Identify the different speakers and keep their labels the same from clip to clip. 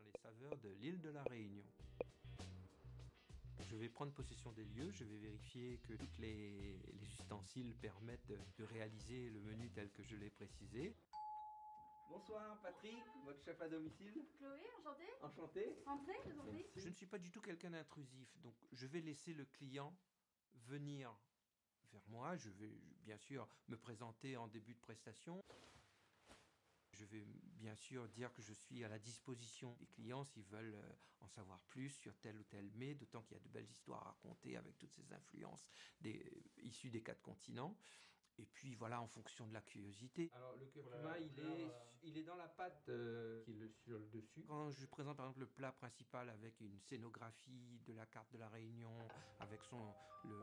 Speaker 1: les saveurs de l'île de la Réunion. Je vais prendre possession des lieux, je vais vérifier que tous les ustensiles permettent de réaliser le menu tel que je l'ai précisé. Bonsoir Patrick, votre chef à domicile.
Speaker 2: Chloé, enchantée.
Speaker 1: Enchanté.
Speaker 2: Entrez, je vous en prie.
Speaker 1: Je ne suis pas du tout quelqu'un d'intrusif, donc je vais laisser le client venir vers moi. Je vais bien sûr me présenter en début de prestation. Je vais bien sûr dire que je suis à la disposition des clients s'ils veulent en savoir plus sur tel ou tel mets, d'autant qu'il y a de belles histoires à raconter avec toutes ces influences issues des 4 continents. Et puis voilà, en fonction de la curiosité. Alors le curcuma, il est dans la pâte qui est sur le dessus. Quand je présente par exemple le plat principal avec une scénographie de la carte de la Réunion, avec le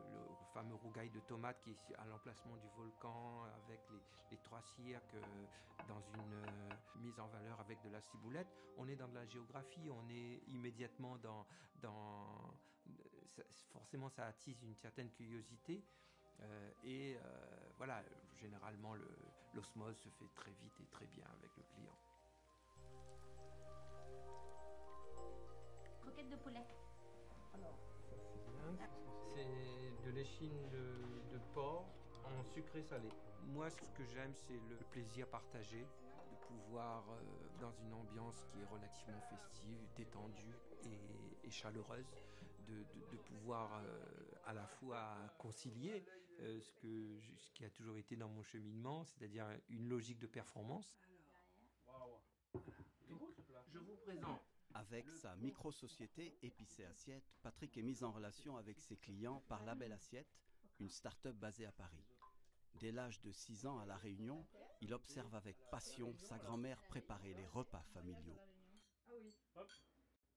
Speaker 1: fameux rougail de tomates qui est à l'emplacement du volcan, avec les 3 cirques dans une mise en valeur avec de la ciboulette, on est dans de la géographie, on est immédiatement forcément ça attise une certaine curiosité. Voilà, généralement l'osmose se fait très vite et très bien avec le client.
Speaker 2: Croquettes de poulet.
Speaker 1: Alors, ça c'est bien. C'est de l'échine de porc en sucré salé. Moi, ce que j'aime, c'est le plaisir partagé, de pouvoir, dans une ambiance qui est relativement festive, détendue et chaleureuse, de pouvoir à la fois concilier ce qui a toujours été dans mon cheminement, c'est-à-dire une logique de performance. Donc, je vous présente.
Speaker 3: Avec sa micro-société Épicé Assiette, Patrick est mis en relation avec ses clients par La Belle Assiette, une start-up basée à Paris. Dès l'âge de 6 ans à La Réunion, il observe avec passion sa grand-mère préparer les repas familiaux.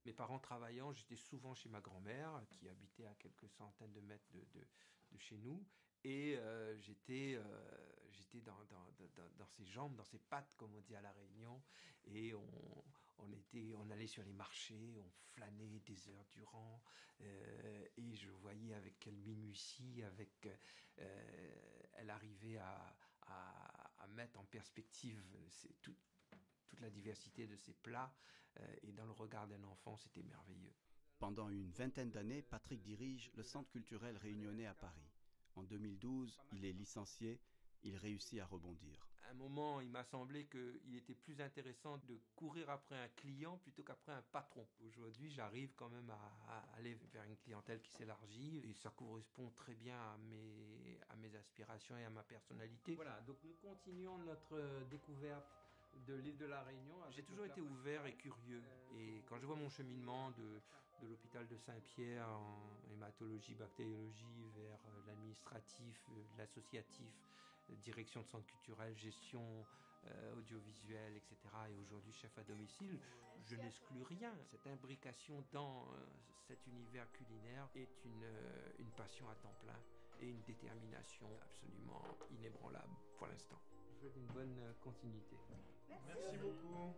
Speaker 1: Mes parents travaillant, j'étais souvent chez ma grand-mère, qui habitait à quelques centaines de mètres de chez nous. Et j'étais dans ses jambes, dans ses pattes, comme on dit à La Réunion. Et on allait sur les marchés, on flânait des heures durant. Et je voyais avec quelle minutie, elle arrivait à mettre en perspective toute la diversité de ses plats. Et dans le regard d'un enfant, c'était merveilleux.
Speaker 3: Pendant une vingtaine d'années, Patrick dirige le Centre culturel réunionnais à Paris. En 2012, il est licencié, il réussit à rebondir.
Speaker 1: À un moment, il m'a semblé qu'il était plus intéressant de courir après un client plutôt qu'après un patron. Aujourd'hui, j'arrive quand même à aller vers une clientèle qui s'élargit et ça correspond très bien à mes aspirations et à ma personnalité. Voilà, donc nous continuons notre découverte de l'île de la Réunion. J'ai toujours été ouvert et curieux. Et quand je vois mon cheminement de l'hôpital de Saint-Pierre en hématologie, bactériologie vers l'administratif, l'associatif, direction de centre culturel, gestion audiovisuelle, etc. et aujourd'hui chef à domicile, je n'exclus rien. Cette imbrication dans cet univers culinaire est une passion à temps plein et une détermination absolument inébranlable pour l'instant. Je vous souhaite une bonne continuité.
Speaker 4: Merci beaucoup.